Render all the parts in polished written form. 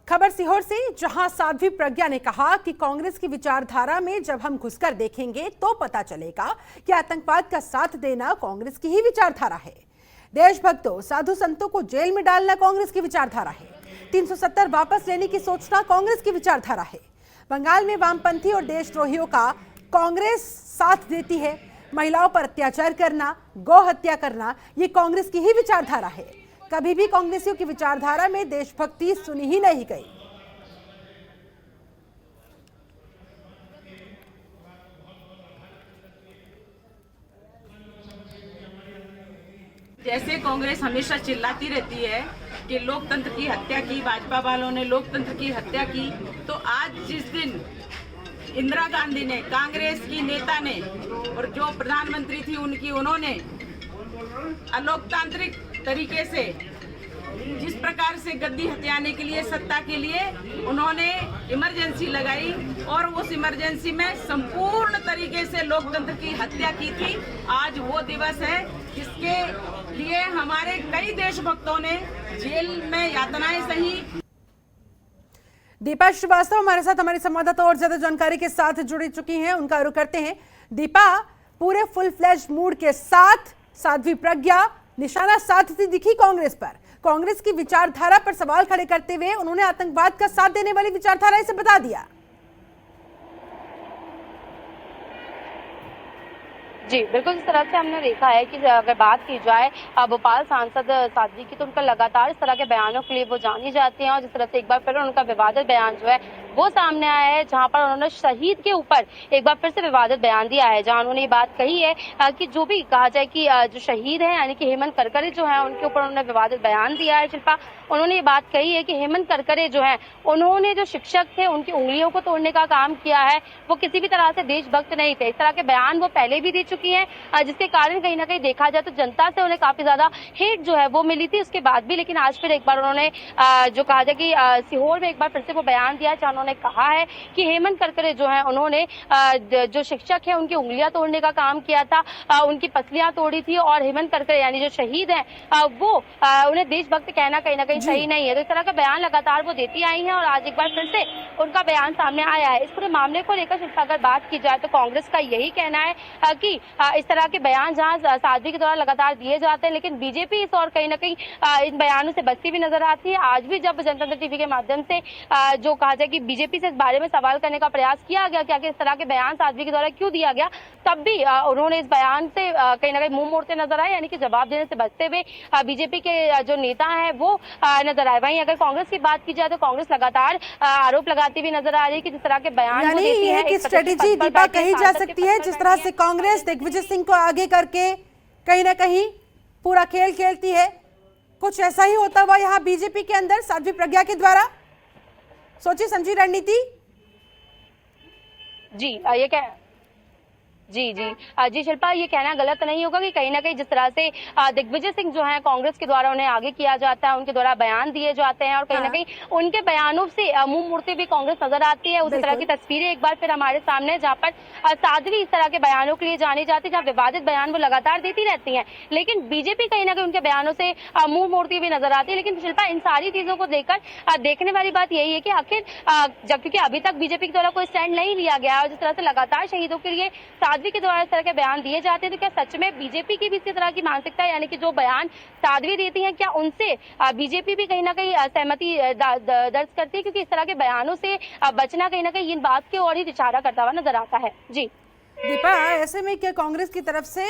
खबर सीहोर से, जहां साध्वी प्रज्ञा ने कहा कि कांग्रेस की विचारधारा में जब हम घुसकर देखेंगे तो पता चलेगा कि आतंकवाद का साथ देना कांग्रेस की ही विचारधारा है। देशभक्तों, साधु संतों को जेल में डालना कांग्रेस की विचारधारा है। 370 वापस लेने की सोचना कांग्रेस की विचारधारा है। बंगाल में वामपंथी और देशद्रोहियों का कांग्रेस साथ देती है। महिलाओं पर अत्याचार करना, गौ हत्या करना, ये कांग्रेस की ही विचारधारा है। कभी भी कांग्रेसियों की विचारधारा में देशभक्ति सुनी ही नहीं गई। जैसे कांग्रेस हमेशा चिल्लाती रहती है कि लोकतंत्र की हत्या की, भाजपा वालों ने लोकतंत्र की हत्या की, तो आज जिस दिन इंदिरा गांधी ने, कांग्रेस की नेता ने और जो प्रधानमंत्री थी उन्होंने अलोकतांत्रिक तरीके से जिस प्रकार से गद्दी हथियाने के लिए, सत्ता के लिए उन्होंने इमरजेंसी लगाई और उस इमरजेंसी में संपूर्ण तरीके से लोकतंत्र की हत्या की थी। आज वो दिवस है जिसके लिए हमारे कई देशभक्तों ने जेल में यातनाएं सही। दीपा श्रीवास्तव हमारे साथ, हमारी संवाददाता और ज्यादा जानकारी के साथ जुड़ी चुकी हैं, उनका रुख करते हैं। दीपा, पूरे फुल फ्लैश मूड के साथ साध्वी प्रज्ञा निशाना साधती दिखी कांग्रेस पर। कांग्रेस की विचारधारा पर सवाल खड़े करते हुए उन्होंने आतंकवाद का साथ देने वाली विचारधारा इसे बता दिया। जी बिल्कुल, इस तरह से हमने देखा है कि अगर बात की जाए भोपाल सांसद साध्वी की, तो उनका लगातार इस तरह के बयानों के लिए वो जानी जाती हैं। और जिस तरह से एक बार फिर उनका विवादित बयान जो है वो सामने आया है, जहां पर उन्होंने शहीद के ऊपर एक बार फिर से विवादित बयान दिया है, जहां उन्होंने ये बात कही है कि जो भी कहा जाए कि जो शहीद है यानी कि हेमंत करकरे जो है, उनके ऊपर उन्होंने विवादित बयान दिया है। शिल्पा, उन्होंने ये बात कही है कि हेमंत करकरे जो है, उन्होंने जो शिक्षक थे उनकी उंगलियों को तोड़ने का काम किया है, वो किसी भी तरह से देशभक्त नहीं थे। इस तरह के बयान वो पहले भी दे चुकी है, जिसके कारण कहीं ना कहीं देखा जाए तो जनता से उन्हें काफी ज्यादा हेट जो है वो मिली थी उसके बाद भी। लेकिन आज फिर एक बार उन्होंने जो कहा जाए कि सीहोर में एक बार फिर से वो बयान दिया, जहां उन्होंने कहा है कि हेमंत करकरे जो है, उन्होंने जो शिक्षक है उनकी उंगलियां तोड़ने का काम किया था, उनकी पसलियां तोड़ी थी। और हेमंत करकरे यानी जो शहीद है वो उन्हें देशभक्त कहना कहीं ना कहीं सही नहीं है। तो इस तरह का बयान लगातार वो देती आई है और आज एक बार फिर से उनका बयान सामने आया है। इस पूरे मामले को लेकर शिल्पा अगर बात की जाए तो कांग्रेस का यही कहना है कि इस तरह के बयान जहां साध्वी के द्वारा लगातार दिए जाते हैं, लेकिन बीजेपी इस और कहीं ना कहीं इन बयानों से बचती भी नजर आती है। आज भी जब जनतंत्र टीवी के माध्यम से जो कहा जाए कि बीजेपी से इस बारे में सवाल करने का प्रयास किया गया कि आखिर इस तरह के बयान साध्वी के द्वारा क्यों दिया गया, तब भी उन्होंने इस बयान से कहीं ना कहीं मुंह मोड़ते नजर आए, यानी कि जवाब देने से बचते हुए बीजेपी के जो नेता है वो नजर आए। वहीं अगर कांग्रेस की बात की जाए तो कांग्रेस लगातार आरोप लगाती हुई नजर आ रही है कि जिस तरह के बयान वो देती है, एक स्ट्रेटेजी दीपा कही जा सकती है, जिस तरह से कांग्रेस दिग्विजय सिंह को आगे करके कहीं ना कहीं पूरा खेल खेलती है, कुछ ऐसा ही होता हुआ यहाँ बीजेपी के अंदर साध्वी प्रज्ञा के द्वारा सोची समझी रणनीति। जी ये क्या जी शिल्पा, ये कहना गलत नहीं होगा कि कहीं ना कहीं जिस तरह से दिग्विजय सिंह जो है कांग्रेस के द्वारा उन्हें आगे किया जाता है, उनके द्वारा बयान दिए जाते हैं और कहीं ना कहीं उनके बयानों से मुंह मोड़ते भी कांग्रेस नजर आती है। उसी तरह की तस्वीरें एक बार फिर हमारे सामने, जहाँ पर साध्वी इस तरह के बयानों के लिए जानी जाती है, जहाँ विवादित बयान वो लगातार देती रहती है, लेकिन बीजेपी कहीं ना कहीं उनके बयानों से मुंह मोड़ती हुई नजर आती है। लेकिन शिल्पा, इन सारी चीजों को देखकर देखने वाली बात यही है कि आखिर जब, क्योंकि अभी तक बीजेपी के द्वारा कोई स्टैंड नहीं लिया गया और जिस तरह से लगातार शहीदों के लिए साध्वी के द्वारा इस तरह के बयान दिए जाते हैं, तो क्या सच में बीजेपी की भी इसी तरह की मानसिकता है, यानी कि जो बयान साध्वी देती है, क्या उनसे बीजेपी भी कहीं ना कहीं सहमति दर्ज करती है? क्योंकि इस तरह के बयानों से बचना कहीं ना कहीं इन बात की ओर ही इशारा करता हुआ नजर आता है। जी दीपा, ऐसे में क्या कांग्रेस की तरफ से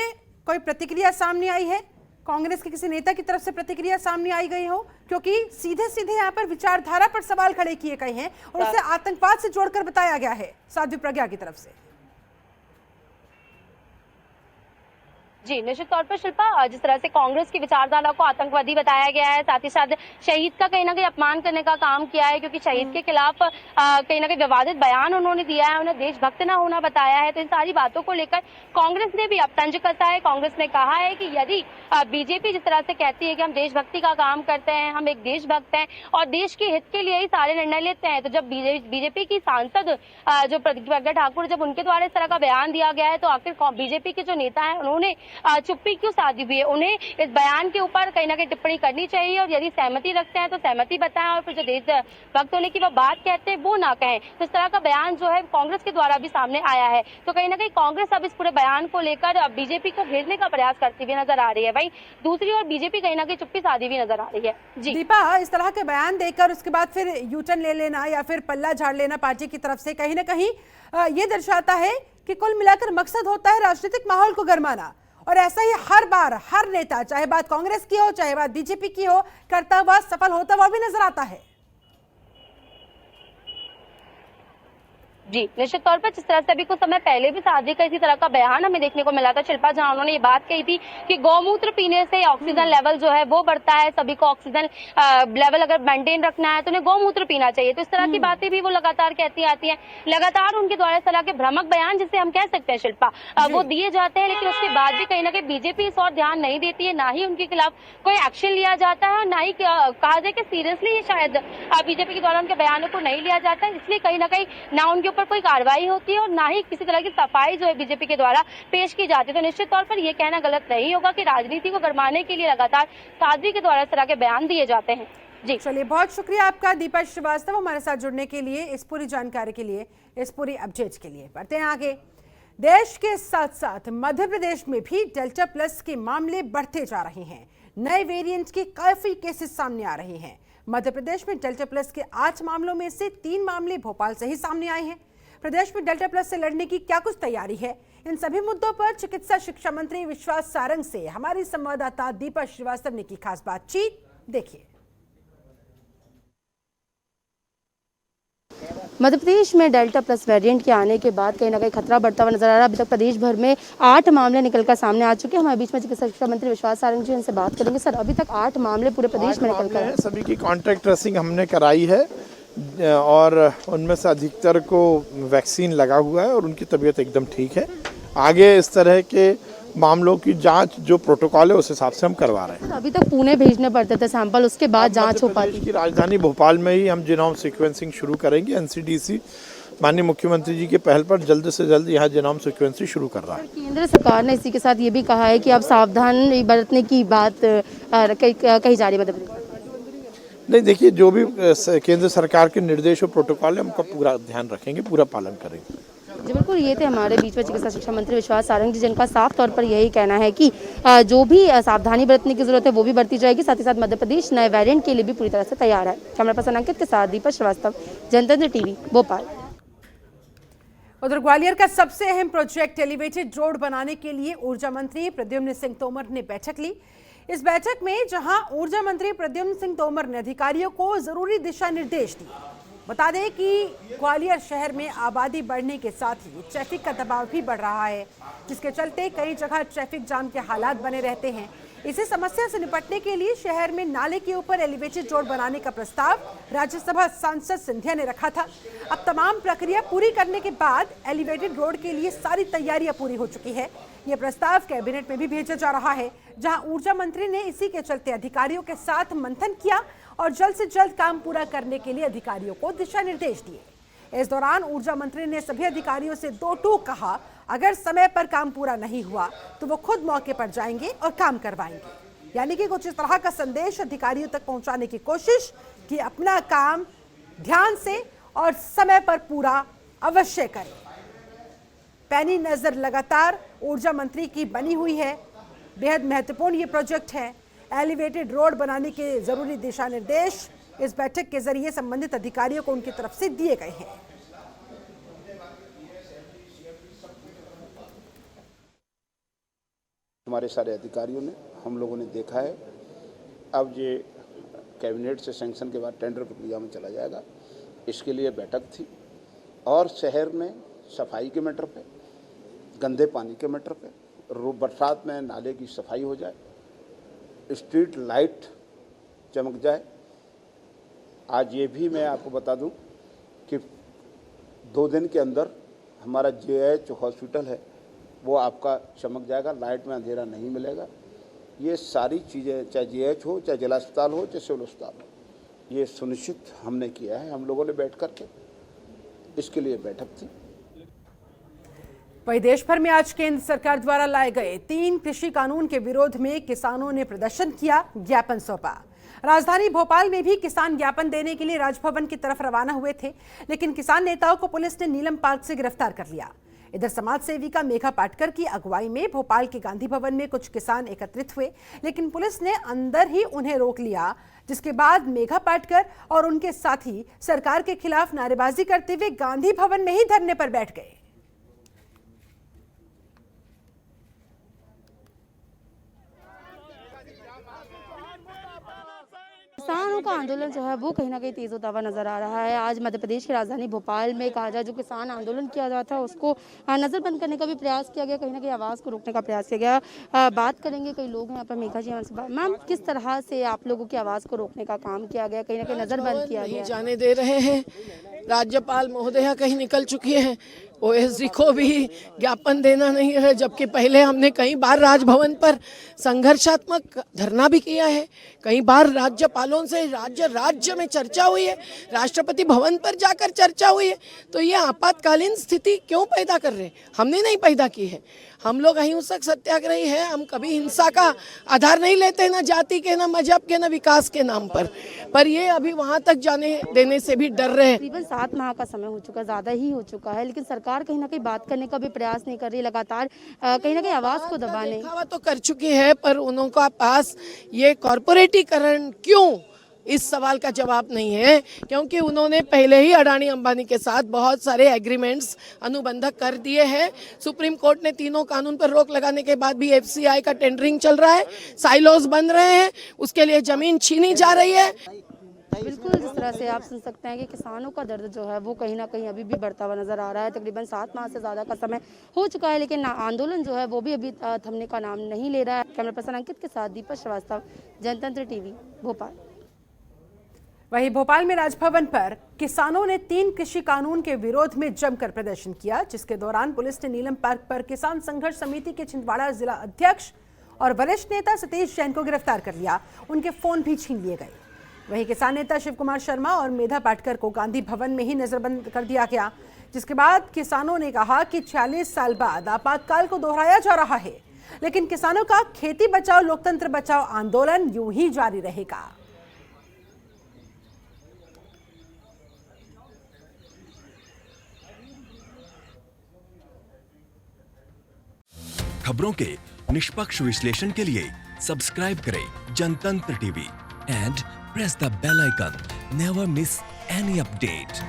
कोई प्रतिक्रिया सामने आई है? कांग्रेस के किसी नेता की तरफ से प्रतिक्रिया सामने आई गई हो? क्योंकि सीधे सीधे यहाँ पर विचारधारा पर सवाल खड़े किए गए हैं और उसे आतंकवाद से जोड़कर बताया गया है साध्वी प्रज्ञा की तरफ से। जी निश्चित तौर पर शिल्पा, जिस तरह से कांग्रेस की विचारधारा को आतंकवादी बताया गया है, साथ ही साथ शहीद का कहीं ना कहीं अपमान करने का काम किया है, क्योंकि शहीद के खिलाफ कहीं ना कहीं विवादित बयान उन्होंने दिया है, उन्हें देशभक्त न होना बताया है। तो इन सारी बातों को लेकर कांग्रेस ने भी अब तंज कसा है। कांग्रेस ने कहा है कि यदि बीजेपी जिस तरह से कहती है कि हम देशभक्ति का काम करते हैं, हम एक देशभक्त हैं और देश के हित के लिए ही सारे निर्णय लेते हैं, तो जब बीजेपी की सांसद जो प्रज्ञा ठाकुर, जब उनके द्वारा इस तरह का बयान दिया गया है, तो आखिर बीजेपी के जो नेता है उन्होंने चुप्पी क्यों साधी हुई है। उन्हें इस बयान के ऊपर कहीं ना कहीं टिप्पणी करनी चाहिए और यदि सहमति रखते हैं तो सहमति बताएं और फिर जो देशभक्त होने की वो बात कहते हैं वो ना कहें। तो इस तरह का बयान जो है कांग्रेस के द्वारा भी सामने आया है। तो कहीं ना कहीं कांग्रेस अब इस पूरे बयान को लेकर बीजेपी को घेरने का प्रयास करती हुई नजर आ रही है। वहीं दूसरी ओर बीजेपी कहीं ना कहीं चुप्पी साधी हुई नजर आ रही है। जी दीपा, इस तरह के बयान देकर उसके बाद फिर यूटर्न ले लेना या फिर पल्ला झाड़ लेना पार्टी की तरफ से कहीं ना कहीं ये दर्शाता है कि कुल मिलाकर मकसद होता है राजनीतिक माहौल को गरमाना। और ऐसा ही हर बार हर नेता, चाहे बात कांग्रेस की हो चाहे बात बीजेपी की हो, करता हुआ सफल होता हुआ भी नजर आता है। जी निश्चित तौर पर जिस तरह से अभी कुछ समय पहले भी साध्वी का इसी तरह का बयान हमें देखने को मिला था शिल्पा, जहां उन्होंने ये बात कही थी कि गौमूत्र पीने से ऑक्सीजन लेवल जो है वो बढ़ता है, सभी को ऑक्सीजन लेवल अगर मेंटेन रखना है तो उन्हें गौमूत्र पीना चाहिए। तो इस तरह की बातें भी वो लगातार कहती आती हैं। लगातार उनके द्वारा इस तरह के भ्रामक बयान, जिसे हम कह सकते हैं शिल्पा, वो दिए जाते हैं, लेकिन उसके बाद भी कहीं ना कहीं बीजेपी इस और ध्यान नहीं देती है, ना ही उनके खिलाफ कोई एक्शन लिया जाता है और ना ही कहा जाए कि सीरियसली शायद बीजेपी के द्वारा उनके बयानों को नहीं लिया जाता है। इसलिए कहीं ना कहीं ना उनके ऊपर कोई कार्रवाई होती है और ना ही किसी तरह की सफाई जो है बीजेपी के द्वारा पेश की जाती है। तो निश्चित तौर पर यह कहना गलत नहीं होगा कि राजनीति को गरमाने के लिए लगातार साध्वी के द्वारा इस तरह के बयान दिए जाते हैं। जी चलिए, बहुत शुक्रिया आपका दीपा श्रीवास्तव हमारे साथ जुड़ने के लिए, इस पूरी जानकारी के लिए, इस पूरी अपडेट्स के लिए। बढ़ते हैं आगे। देश के साथ साथ मध्य प्रदेश में भी डेल्टा प्लस के मामले बढ़ते जा रहे हैं। नए वेरिएंट के काफी केसेस सामने आ रहे हैं। मध्य प्रदेश में डेल्टा प्लस के 8 मामलों में से 3 मामले भोपाल से ही सामने आए हैं। प्रदेश में डेल्टा प्लस से लड़ने की क्या कुछ तैयारी है, इन सभी मुद्दों पर चिकित्सा शिक्षा मंत्री विश्वास सारंग से हमारी संवाददाता दीपा श्रीवास्तव ने की खास बातचीत। देखिए। मध्य प्रदेश में डेल्टा प्लस वेरिएंट के आने के बाद कहीं ना कहीं खतरा बढ़ता हुआ नजर आ रहा है। अभी तक प्रदेश भर में 8 मामले निकलकर सामने आ चुके हैं। हमारे बीच में चिकित्सा शिक्षा मंत्री विश्वास सारंग जी, इनसे बात करेंगे। सर, अभी तक 8 मामले पूरे प्रदेश में निकलकर हैं। सभी की कॉन्टैक्ट ट्रेसिंग हमने कराई है और उनमें से अधिकतर को वैक्सीन लगा हुआ है और उनकी तबीयत एकदम ठीक है। आगे इस तरह के मामलों की जांच जो प्रोटोकॉल है उस हिसाब से हम करवा रहे हैं। अभी तक पुणे भेजने पड़ते थे सैंपल, उसके बाद जांच हो पाती। की राजधानी भोपाल में ही हम जीनोम सीक्वेंसिंग शुरू करेंगे। एनसीडीसी माननीय मुख्यमंत्री जी के पहल पर जल्द से जल्द यहाँ जीनोम सीक्वेंसिंग शुरू कर रहा है। केंद्र सरकार ने इसी के साथ ये भी कहा है कि अब सावधान बरतने की बात कही जा रही है। नहीं, देखिए, जो भी केंद्र सरकार के निर्देश और प्रोटोकॉल है उनका पूरा ध्यान रखेंगे, पूरा पालन करेंगे। जी बिल्कुल, ये थे हमारे बीच में चिकित्सा शिक्षा मंत्री विश्वास सारंग जी, जिनका साफ तौर पर यही कहना है कि जो भी सावधानी बरतने की जरूरत है वो भी बरती जाएगी। साथ ही साथ मध्य प्रदेश नए वेरिएंट के लिए भी पूरी तरह से तैयार है। कैमरा पर्सन अंकित के साथ दीपक श्रीवास्तव, जनतंत्र टीवी, भोपाल। उधर ग्वालियर का सबसे अहम प्रोजेक्ट एलिवेटेड रोड बनाने के लिए ऊर्जा मंत्री प्रद्युम्न सिंह तोमर ने बैठक ली। इस बैठक में जहां ऊर्जा मंत्री प्रद्युम्न सिंह तोमर ने अधिकारियों को जरूरी दिशा निर्देश दिए। बता दें कि ग्वालियर शहर में आबादी बढ़ने के साथ ही ट्रैफिक का दबाव भी बढ़ रहा है, जिसके चलते कई जगह ट्रैफिक जाम के हालात बने रहते हैं। इसी समस्या से निपटने के लिए शहर में नाले के ऊपर एलिवेटेड रोड बनाने का प्रस्ताव राज्यसभा सांसद सिंधिया ने रखा था। अब तमाम प्रक्रिया पूरी करने के बाद एलिवेटेड रोड के लिए सारी तैयारियां पूरी हो चुकी है। यह प्रस्ताव कैबिनेट में भी भेजा जा रहा है, जहां ऊर्जा मंत्री ने इसी के चलते अधिकारियों के साथ मंथन किया और जल्द से जल्द काम पूरा करने के लिए अधिकारियों को दिशा निर्देश दिए। इस दौरान ऊर्जा मंत्री ने सभी अधिकारियों से 2 टूक कहा, अगर समय पर काम पूरा नहीं हुआ तो वो खुद मौके पर जाएंगे और काम करवाएंगे। यानी कि कुछ इस तरह का संदेश अधिकारियों तक पहुंचाने की कोशिश कि अपना काम ध्यान से और समय पर पूरा अवश्य करें। पैनी नजर लगातार ऊर्जा मंत्री की बनी हुई है। बेहद महत्वपूर्ण ये प्रोजेक्ट है। एलिवेटेड रोड बनाने के जरूरी दिशा निर्देश इस बैठक के जरिए संबंधित अधिकारियों को उनकी तरफ से दिए गए हैं। हमारे सारे अधिकारियों ने, हम लोगों ने देखा है। अब ये कैबिनेट से सैंक्शन के बाद टेंडर प्रक्रिया में चला जाएगा। इसके लिए बैठक थी और शहर में सफाई के मैटर पे, गंदे पानी के मैटर पे, बरसात में नाले की सफाई हो जाए, स्ट्रीट लाइट चमक जाए। आज ये भी मैं आपको बता दूं कि 2 दिन के अंदर हमारा JH हॉस्पिटल है वो आपका चमक जाएगा, लाइट में अंधेरा नहीं मिलेगा। ये सारी चीज़ें, चाहे JH हो, चाहे जिला अस्पताल हो, चाहे सिविल अस्पताल हो, ये सुनिश्चित हमने किया है। हम लोगों ने बैठ करके, इसके लिए बैठक थी। वहीं देश भर में आज केंद्र सरकार द्वारा लाए गए 3 कृषि कानून के विरोध में किसानों ने प्रदर्शन किया, ज्ञापन सौंपा। राजधानी भोपाल में भी किसान ज्ञापन देने के लिए राजभवन की तरफ रवाना हुए थे, लेकिन किसान नेताओं को पुलिस ने नीलम पार्क से गिरफ्तार कर लिया। इधर समाज सेविका मेघा पाटकर की अगुवाई में भोपाल के गांधी भवन में कुछ किसान एकत्रित हुए, लेकिन पुलिस ने अंदर ही उन्हें रोक लिया, जिसके बाद मेघा पाटकर और उनके साथी सरकार के खिलाफ नारेबाजी करते हुए गांधी भवन में ही धरने पर बैठ गए। किसानों का आंदोलन जो है वो कहीं ना कहीं तेज होता हुआ नजर आ रहा है। आज मध्य प्रदेश की राजधानी भोपाल में कहा जाए जो किसान आंदोलन किया जा था उसको नजरबंद करने का भी प्रयास किया गया, कहीं ना कहीं आवाज को रोकने का प्रयास किया गया। बात करेंगे, कई लोग हैं यहाँ पर। मेघा जी, मैम, किस तरह से आप लोगों की आवाज को रोकने का काम किया गया, कहीं ना कहीं नजरबंद किया गया? जाने दे रहे हैं। राज्यपाल महोदया कहीं निकल चुकी है, ओएसडी को भी ज्ञापन देना नहीं है, जबकि पहले हमने कई बार राजभवन पर संघर्षात्मक धरना भी किया है। कई बार राज्यपालों से राज्य में चर्चा हुई है, राष्ट्रपति भवन पर जाकर चर्चा हुई है। तो ये आपातकालीन स्थिति क्यों पैदा कर रहे हैं? हमने नहीं पैदा की है। हम लोग अहिंसक सत्याग्रही हैं, हम कभी हिंसा का आधार नहीं लेते, ना जाति के, ना मजहब के, ना विकास के नाम पर ये अभी वहां तक जाने देने से भी डर रहे हैं। तकरीबन 7 माह का समय हो चुका, ज्यादा ही हो चुका है, लेकिन सरकार कहीं ना कहीं बात करने का भी प्रयास नहीं कर रही, लगातार कहीं ना कहीं आवाज को दबाने दिखावा तो कर चुकी है, पर उनका पास ये कॉर्पोरेटीकरण क्यों, इस सवाल का जवाब नहीं है। क्योंकि उन्होंने पहले ही अडानी अंबानी के साथ बहुत सारे एग्रीमेंट्स, अनुबंध कर दिए हैं। सुप्रीम कोर्ट ने तीनों कानून पर रोक लगाने के बाद भी एफसीआई का टेंडरिंग चल रहा है, साइलोज बन रहे हैं, उसके लिए जमीन छीनी जा रही है। बिल्कुल, जिस तरह से आप सुन सकते हैं कि किसानों का दर्द जो है वो कहीं ना कहीं अभी भी बढ़ता हुआ नजर आ रहा है। तकरीबन 7 माह से ज़्यादा का समय हो चुका है, लेकिन आंदोलन जो है वो भी अभी थमने का नाम नहीं ले रहा है। कैमरा पर्सन अंकित के साथ दीपक श्रीवास्तव, जनतंत्र टीवी, भोपाल। वहीं भोपाल में राजभवन पर किसानों ने 3 कृषि कानून के विरोध में जमकर प्रदर्शन किया, जिसके दौरान पुलिस ने नीलम पार्क पर किसान संघर्ष समिति के छिंदवाड़ा जिला अध्यक्ष और वरिष्ठ नेता सतीश जैन को गिरफ्तार कर लिया। उनके फोन भी छीन लिए गए। वहीं किसान नेता शिव कुमार शर्मा और मेघा पाटकर को गांधी भवन में ही नजरबंद कर दिया गया, जिसके बाद किसानों ने कहा कि 46 साल बाद आपातकाल को दोहराया जा रहा है, लेकिन किसानों का खेती बचाओ लोकतंत्र बचाओ आंदोलन यूं ही जारी रहेगा। खबरों के निष्पक्ष विश्लेषण के लिए सब्सक्राइब करें जनतंत्र TV and press the bell icon. Never miss any update.